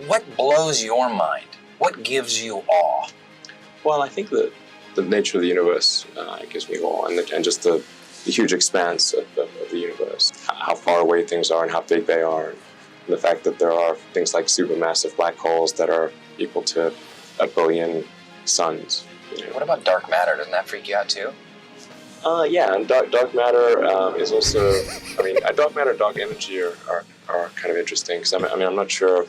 what blows your mind? What gives you awe? Well, I think that the nature of the universe gives me awe, and just the huge expanse of the universe, how far away things are and how big they are, and the fact that there are things like supermassive black holes that are equal to 1 billion suns. What about dark matter? Doesn't that freak you out too? Yeah, and dark matter is also, dark matter and dark energy are kind of interesting, because I'm not sure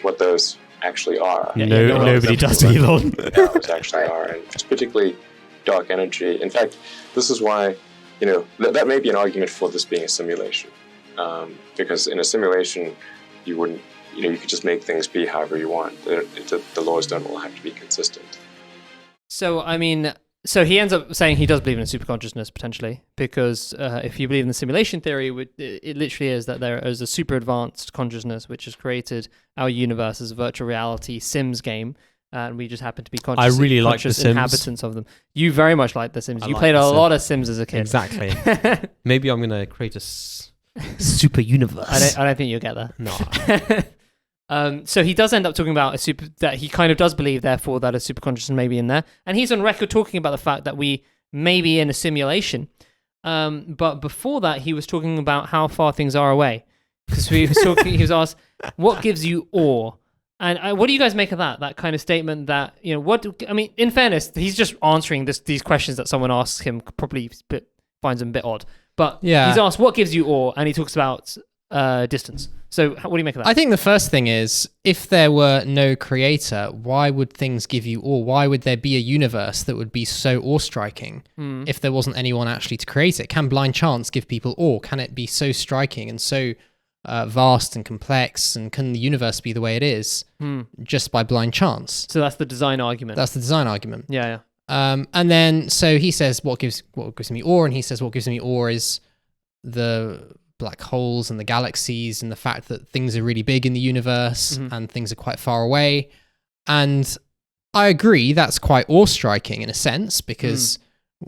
what those actually are. Yeah, nobody does, Elon. Those actually are, and particularly dark energy. In fact, this is why, that may be an argument for this being a simulation, because in a simulation, you wouldn't, you could just make things be however you want. The laws don't all have to be consistent. So, so he ends up saying he does believe in a superconsciousness, potentially, because if you believe in the simulation theory, it literally is that there is a super advanced consciousness which has created our universe as a virtual reality Sims game, and we just happen to be conscious, I really like The Sims. Inhabitants of them. You very much like The Sims. You like played The a Sims. lot of Sims as a kid. Exactly. Maybe I'm going to create a super universe. I don't think you'll get there. No. So he does end up talking about that he kind of does believe, therefore, that a superconsciousness may be in there. And he's on record talking about the fact that we may be in a simulation. But before that, he was talking about how far things are away. Because he was asked, what gives you awe? And what do you guys make of that? That kind of statement that, in fairness, he's just answering these questions that someone asks him, probably finds them a bit odd. But he's asked, what gives you awe? And he talks about distance. So what do you make of that? I think the first thing is, if there were no creator, why would things give you awe? Why would there be a universe that would be so awe-striking if there wasn't anyone actually to create it? Can blind chance give people awe? Can it be so striking and so vast and complex? And can the universe be the way it is just by blind chance? So that's the design argument. That's the design argument. Yeah. And then, so he says, what gives me awe? And he says, what gives me awe is the black holes and the galaxies and the fact that things are really big in the universe and things are quite far away. And I agree, that's quite awe-striking in a sense, because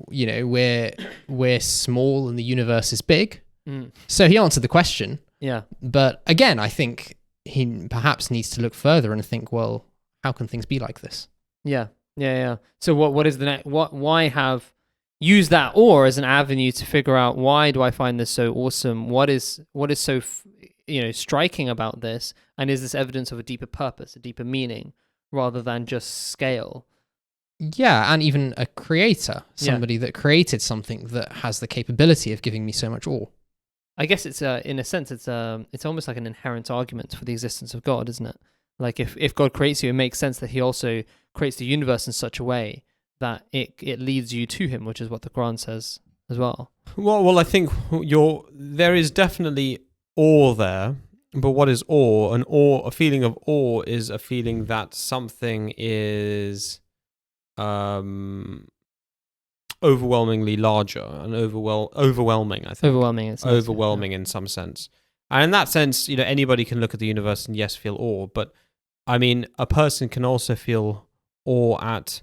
we're small and the universe is big. So he answered the question. Yeah. But again, I think he perhaps needs to look further and think, well, how can things be like this? Yeah. So what is the next? Why have use that awe as an avenue to figure out, why do I find this so awesome? What is so striking about this? And is this evidence of a deeper purpose, a deeper meaning, rather than just scale? Yeah, and even a creator, somebody that created something that has the capability of giving me so much awe. I guess it's in a sense it's almost like an inherent argument for the existence of God, isn't it? Like if God creates you, it makes sense that he also creates the universe in such a way that it leads you to him, which is what the Quran says as well. Well, I think there is definitely awe there, but what is awe? A feeling of awe is a feeling that something is overwhelmingly larger and overwhelming. I think overwhelming in some sense, and in that sense, anybody can look at the universe and feel awe. But I mean, a person can also feel awe at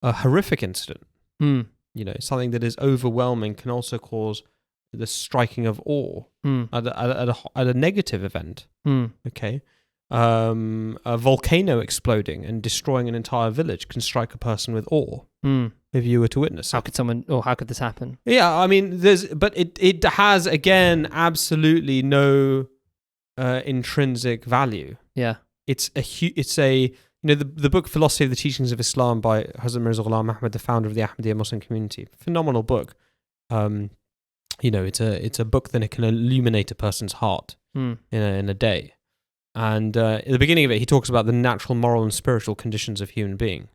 a horrific incident. Something that is overwhelming can also cause the striking of awe at a negative event. Okay, a volcano exploding and destroying an entire village can strike a person with awe if you were to witness it. How could this happen? Yeah, I mean, but it has again absolutely no intrinsic value. Yeah, it's a the book Philosophy of the Teachings of Islam by Hazrat Mirza Ghulam Ahmad, the founder of the Ahmadiyya Muslim community. Phenomenal book. It's a book that can illuminate a person's heart in a day. And at the beginning of it, he talks about the natural, moral, and spiritual conditions of human being.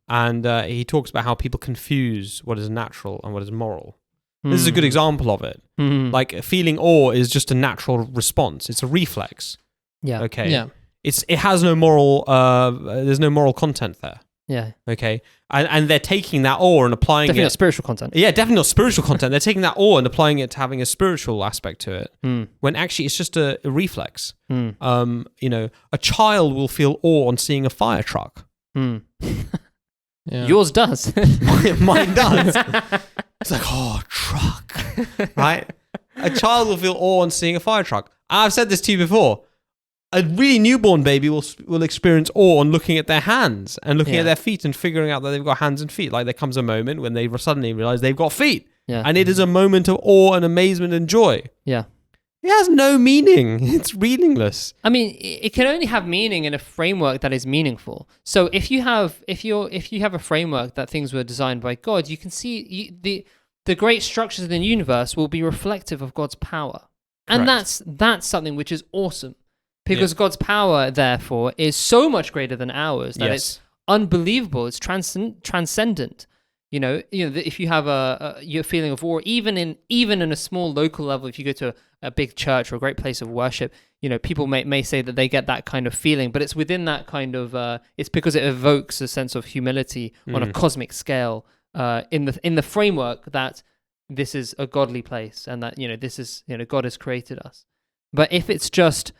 And he talks about how people confuse what is natural and what is moral. This is a good example of it. Like, feeling awe is just a natural response. It's a reflex. Yeah. Okay. Yeah. It has no moral. There's no moral content there. Yeah. Okay. And they're taking that awe and applying definitely it. Not spiritual content. Yeah, definitely not spiritual content. They're taking that awe and applying it to having a spiritual aspect to it. When actually it's just a reflex. A child will feel awe on seeing a fire truck. Yours does. Mine does. It's like, oh, truck. Right? A child will feel awe on seeing a fire truck. I've said this to you before. a really newborn baby will experience awe on looking at their hands and looking at their feet and figuring out that they've got hands and feet. Like there comes a moment when they suddenly realize they've got feet. Yeah. And it is a moment of awe and amazement and joy. Yeah. It has no meaning. It's meaningless. I mean, it can only have meaning in a framework that is meaningful. So if you have a framework that things were designed by God, you can see the great structures of the universe will be reflective of God's power. And that's something which is awesome. Because God's power, therefore, is so much greater than ours that it's unbelievable. It's transcendent. You know, if you have your feeling of awe, even in a small local level, if you go to a big church or a great place of worship, people may say that they get that kind of feeling, but it's within that kind of it's because it evokes a sense of humility on a cosmic scale in the framework that this is a godly place and that this is God has created us. But if it's just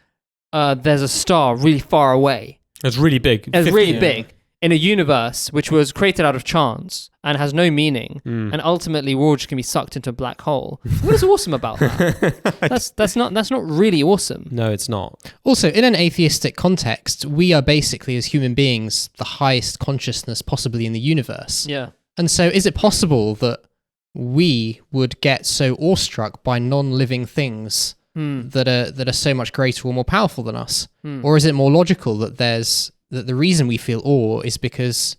there's a star really far away, it's really big. It's really big. In a universe which was created out of chance and has no meaning, and ultimately we're all just going to be sucked into a black hole. What is awesome about that? that's not really awesome. No, it's not. Also, in an atheistic context, we are basically, as human beings, the highest consciousness possibly in the universe. Yeah. And so is it possible that we would get so awestruck by non-living things that are so much greater or more powerful than us? Or is it more logical that the reason we feel awe is because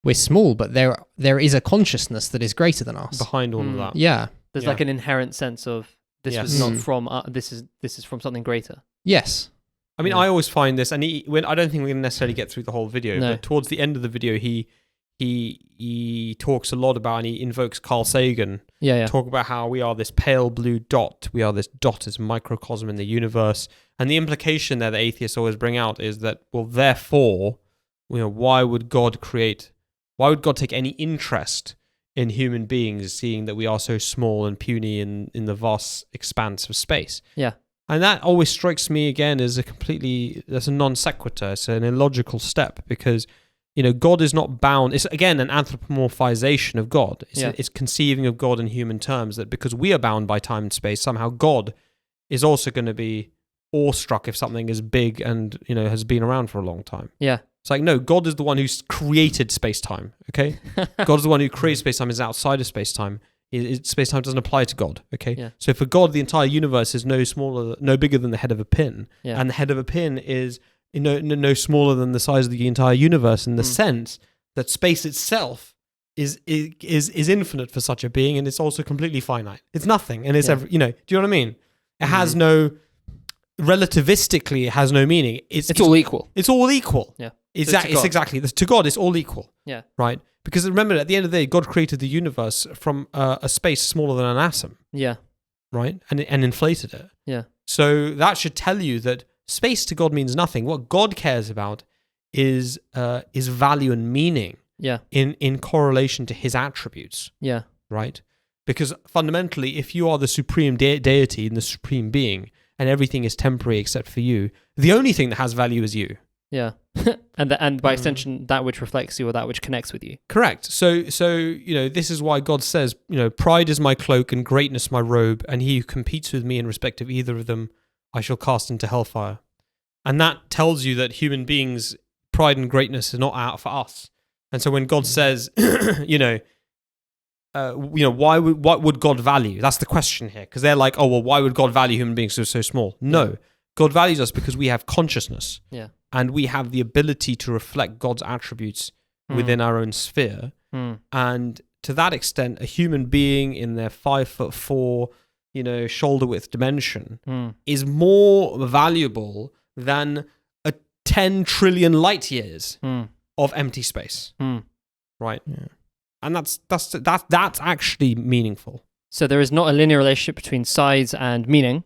we're small, but there is a consciousness that is greater than us behind all of that? Yeah, there's like an inherent sense of this was not from this is from something greater. Yes. I mean, I always find this, and when I don't think we're going to necessarily get through the whole video, but towards the end of the video, he talks a lot about, and he invokes Carl Sagan. Talk about how we are this pale blue dot. We are this dot as a microcosm in the universe. And the implication there that atheists always bring out is that, well, therefore, why would God take any interest in human beings, seeing that we are so small and puny in the vast expanse of space? Yeah. And that always strikes me again as that's a non sequitur. It's an illogical step because, God is not bound. It's, again, an anthropomorphization of God. It's conceiving of God in human terms, that because we are bound by time and space, somehow God is also going to be awestruck if something is big and, has been around for a long time. Yeah. It's like, no, God is the one who's created space-time, okay? God is the one who creates space-time, is outside of space-time. Space-time doesn't apply to God, okay? Yeah. So for God, the entire universe is no bigger than the head of a pin. Yeah. And the head of a pin is no smaller than the size of the entire universe, in the sense that space itself is infinite for such a being, and it's also completely finite. It's nothing, and it's do you know what I mean? It has relativistically, it has no meaning. It's all equal. It's all equal. Yeah. Exactly. It's exactly to God. It's all equal. Yeah. Right. Because remember, at the end of the day, God created the universe from a space smaller than an atom. Yeah. Right. And inflated it. Yeah. So that should tell you that space to God means nothing. What God cares about is value and meaning. Yeah. In correlation to His attributes. Yeah. Right. Because fundamentally, if you are the supreme deity and the supreme being, and everything is temporary except for you, the only thing that has value is you. Yeah. and by extension, that which reflects you or that which connects with you. Correct. So this is why God says, pride is my cloak and greatness my robe, and he who competes with me in respect of either of them, I shall cast into hellfire. And that tells you that human beings, pride and greatness is not out for us. And so when God says, what would God value? That's the question here, because they're like, oh, well, why would God value human beings so small? No, God values us because we have consciousness, and we have the ability to reflect God's attributes within our own sphere. And to that extent, a human being in their 5'4", shoulder width dimension is more valuable than a 10 trillion light years of empty space, right? Yeah. And that's actually meaningful. So there is not a linear relationship between size and meaning.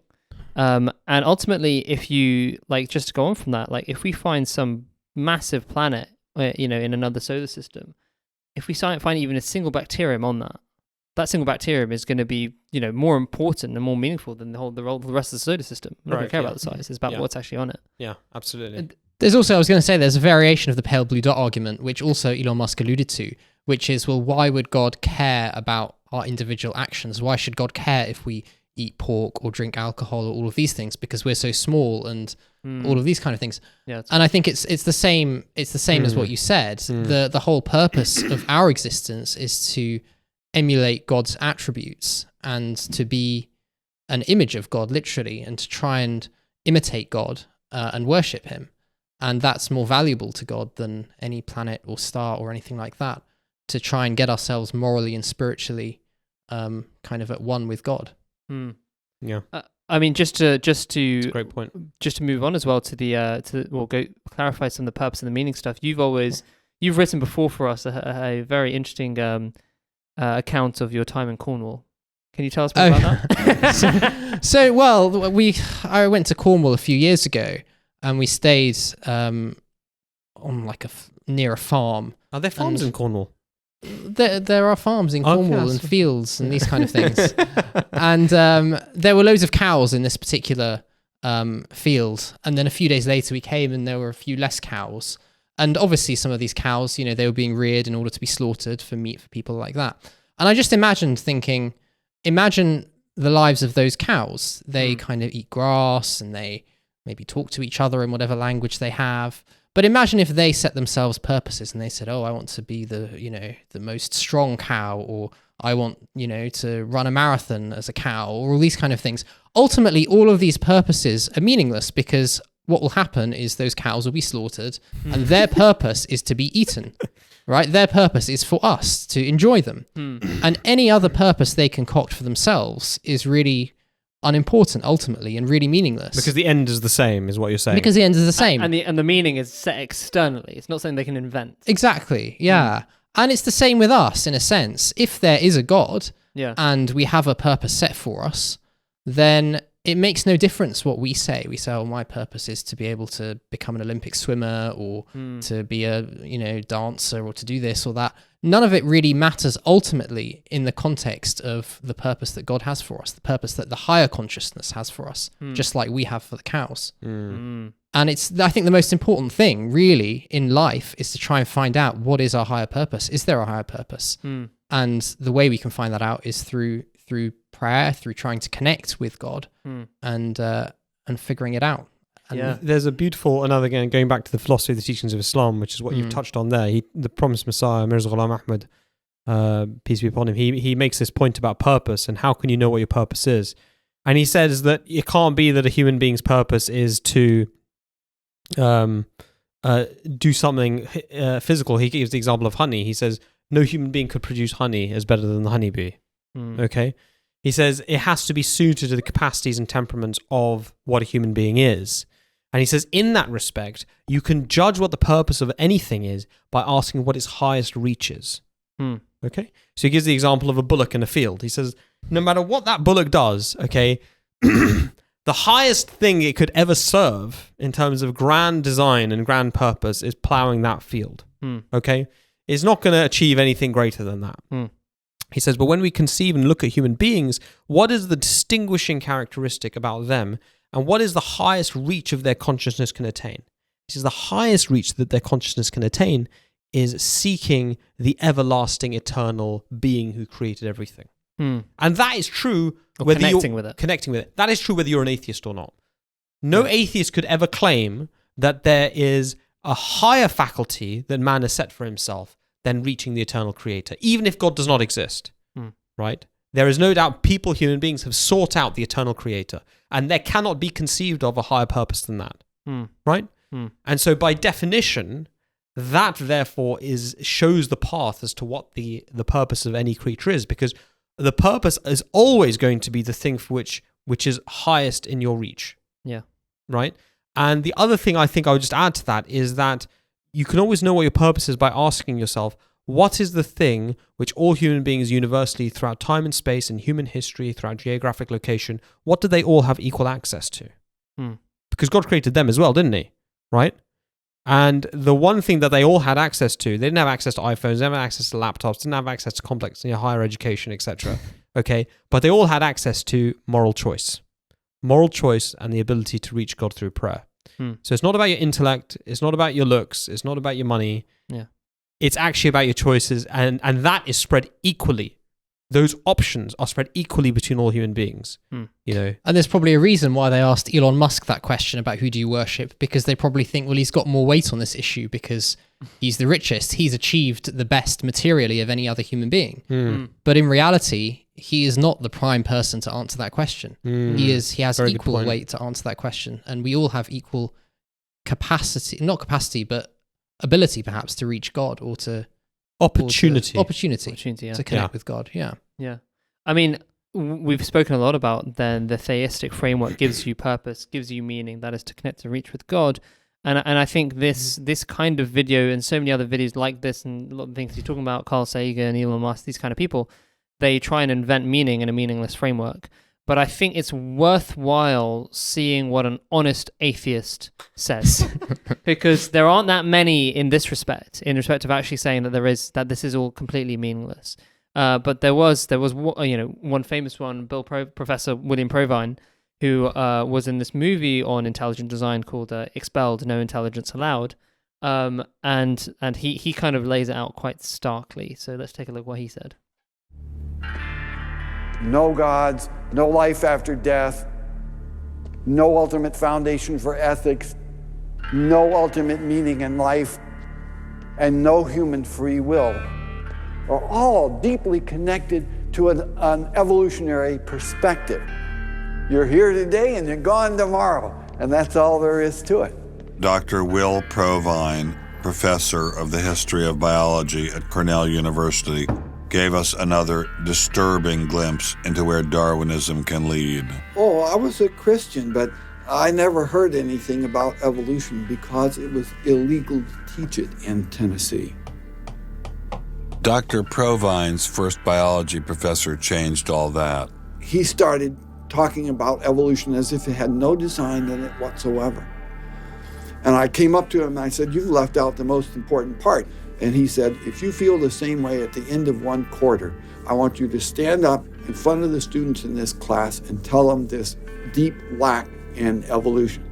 And ultimately, if you, just to go on from that, if we find some massive planet, in another solar system, if we find even a single bacterium on that single bacterium is going to be, more important and more meaningful than the rest of the solar system. I don't care about the size. It's about what's actually on it. Yeah, absolutely. There's also, I was going to say, there's a variation of the pale blue dot argument, which also Elon Musk alluded to, which is, well, why would God care about our individual actions? Why should God care if we eat pork or drink alcohol or all of these things because we're so small and all of these kind of things. Yeah, and I think it's the same as what you said. The whole purpose of our existence is to emulate God's attributes and to be an image of God, literally, and to try and imitate God and worship him. And that's more valuable to God than any planet or star or anything like that, to try and get ourselves morally and spiritually kind of at one with God. Yeah. I mean, just to That's a great point. Just to move on as well to go clarify some of the purpose and the meaning stuff. You've written before for us a very interesting account of your time in Cornwall. Can you tell us more about that? I went to Cornwall a few years ago, and we stayed on like near a farm. Are there farms in Cornwall? There are farms in Cornwall and fields and these kind of things. And there were loads of cows in this particular field. And then a few days later we came and there were a few less cows. And obviously some of these cows, they were being reared in order to be slaughtered for meat for people like that. And I just imagine the lives of those cows. They kind of eat grass and they maybe talk to each other in whatever language they have. But imagine if they set themselves purposes and they said, I want to be the most strong cow, or I want, to run a marathon as a cow, or all these kind of things. Ultimately, all of these purposes are meaningless because what will happen is those cows will be slaughtered and their purpose is to be eaten, right? Their purpose is for us to enjoy them. And any other purpose they concoct for themselves is really unimportant ultimately and really meaningless. Because the end is the same, is what you're saying. Because the end is the same. And the meaning is set externally. It's not something they can invent. Exactly, yeah. And it's the same with us, in a sense. If there is a God and we have a purpose set for us, then it makes no difference what we say. We say, my purpose is to be able to become an Olympic swimmer or to be a dancer or to do this or that. None of it really matters ultimately in the context of the purpose that God has for us, the purpose that the higher consciousness has for us, just like we have for the cows. And I think the most important thing really in life is to try and find out, what is our higher purpose? Is there a higher purpose? And the way we can find that out is through prayer, through trying to connect with God and figuring it out. And there's a beautiful, again, going back to the philosophy of the teachings of Islam, which is what you've touched on there. The promised Messiah, Mirza Ghulam Ahmad, peace be upon him, he makes this point about purpose and how can you know what your purpose is. And he says that it can't be that a human being's purpose is to do something physical. He gives the example of honey. He says, no human being could produce honey as better than the honeybee. Okay? He says it has to be suited to the capacities and temperaments of what a human being is. And he says, in that respect, you can judge what the purpose of anything is by asking what its highest reach is. Okay? So he gives the example of a bullock in a field. He says, no matter what that bullock does, okay, the highest thing it could ever serve in terms of grand design and grand purpose is plowing that field. Okay? It's not going to achieve anything greater than that. He says, but when we conceive and look at human beings, what is the distinguishing characteristic about them? And what is the highest reach of their consciousness can attain? He says the highest reach that their consciousness can attain is seeking the everlasting, eternal being who created everything. And that is true whether connecting with it. Connecting with it. That is true whether you're an atheist or not. No atheist could ever claim that there is a higher faculty that man has set for himself than reaching the eternal creator, even if God does not exist, right? There is no doubt human beings have sought out the eternal creator, and there cannot be conceived of a higher purpose than that, right? And so by definition, that therefore shows the path as to what the purpose of any creature is, because the purpose is always going to be the thing for which is highest in your reach. Yeah. Right? And the other thing I think I would just add to that is that you can always know what your purpose is by asking yourself, what is the thing which all human beings universally throughout time and space and human history, throughout geographic location, what do they all have equal access to? Because God created them as well, didn't he? Right? And the one thing that they all had access to, they didn't have access to iPhones, they didn't have access to laptops, didn't have access to complex higher education, etc. Okay? But they all had access to moral choice. Moral choice and the ability to reach God through prayer. So it's not about your intellect, it's not about your looks, it's not about your money. Yeah. It's actually about your choices, and that is spread equally those options are spread equally between all human beings. You know, and there's probably a reason why they asked Elon Musk that question about who do you worship, because they probably think, well, he's got more weight on this issue because he's the richest. He's achieved the best materially of any other human being. But in reality, he is not the prime person to answer that question. He has Very equal weight to answer that question, and we all have equal not capacity, but ability perhaps to reach God or to opportunity to connect with God. Yeah. I mean, we've spoken a lot about then the theistic framework gives you purpose, gives you meaning, that is to connect and reach with God. And I think this kind of video and so many other videos like this and a lot of things he's talking about, Carl Sagan, Elon Musk, these kind of people, they try and invent meaning in a meaningless framework. But I think it's worthwhile seeing what an honest atheist says, because there aren't that many in respect of actually saying that this is all completely meaningless. But there was one famous one, Professor William Provine, who was in this movie on intelligent design called Expelled, No Intelligence Allowed, and he kind of lays it out quite starkly. So let's take a look what he said. No gods, no life after death, no ultimate foundation for ethics, no ultimate meaning in life, and no human free will are all deeply connected to an evolutionary perspective. You're here today and you're gone tomorrow, and that's all there is to it. Dr. Will Provine, professor of the history of biology at Cornell University, gave us another disturbing glimpse into where Darwinism can lead. Oh, I was a Christian, but I never heard anything about evolution because it was illegal to teach it in Tennessee. Dr. Provine's first biology professor changed all that. He started talking about evolution as if it had no design in it whatsoever. And I came up to him and I said, "You've left out the most important part." And he said, "If you feel the same way at the end of one quarter, I want you to stand up in front of the students in this class and tell them this deep lack in evolution."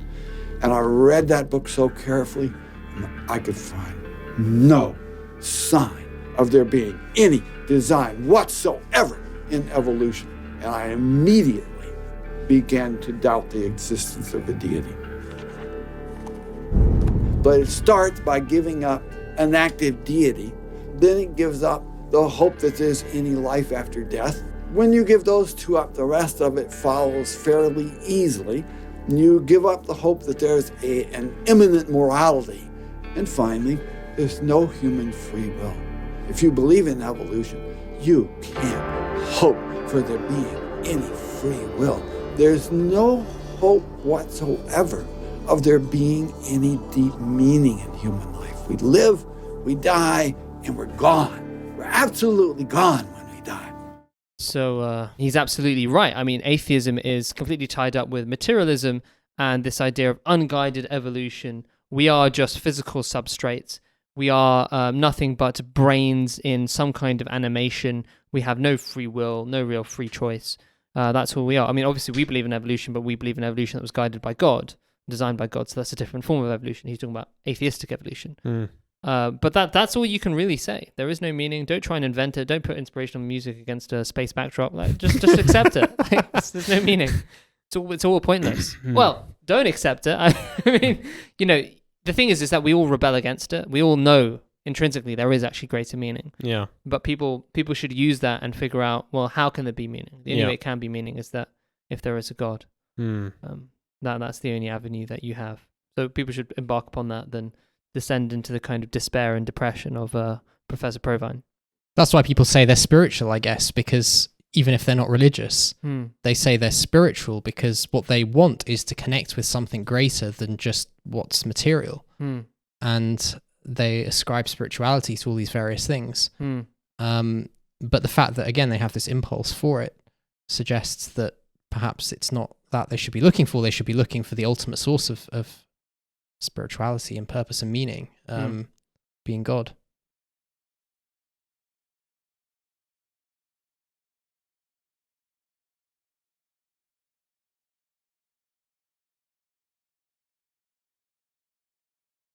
And I read that book so carefully, and I could find no sign of there being any design whatsoever in evolution. And I immediately began to doubt the existence of a deity. But it starts by giving up an active deity. Then it gives up the hope that there's any life after death. When you give those two up, the rest of it follows fairly easily. You give up the hope that there's an immanent morality. And finally, there's no human free will. If you believe in evolution, you can't hope for there being any free will. There's no hope whatsoever of there being any deep meaning in human life. We live, we die, and we're gone. We're absolutely gone when we die. So he's absolutely right. I mean, atheism is completely tied up with materialism and this idea of unguided evolution. We are just physical substrates. We are nothing but brains in some kind of animation. We have no free will, no real free choice. That's who we are. I mean, obviously we believe in evolution, but we believe in evolution that was guided by God, designed by God. So that's a different form of evolution. He's talking about atheistic evolution. But that's all you can really say. There is no meaning. Don't try and invent it. Don't put inspirational music against a space backdrop. Like, just accept it. Like, there's no meaning. It's all pointless. Well, don't accept it. I mean, the thing is that we all rebel against it. We all know intrinsically there is actually greater meaning. Yeah. But people should use that and figure out, well, how can there be meaning? The only way it can be meaning is that if there is a God. That's the only avenue that you have. So people should embark upon that, then descend into the kind of despair and depression of Professor Provine. That's why people say they're spiritual, I guess, because even if they're not religious, they say they're spiritual because what they want is to connect with something greater than just what's material. And they ascribe spirituality to all these various things. But the fact that, again, they have this impulse for it suggests that perhaps it's not that they should be looking for. They should be looking for the ultimate source of spirituality and purpose and meaning, being God.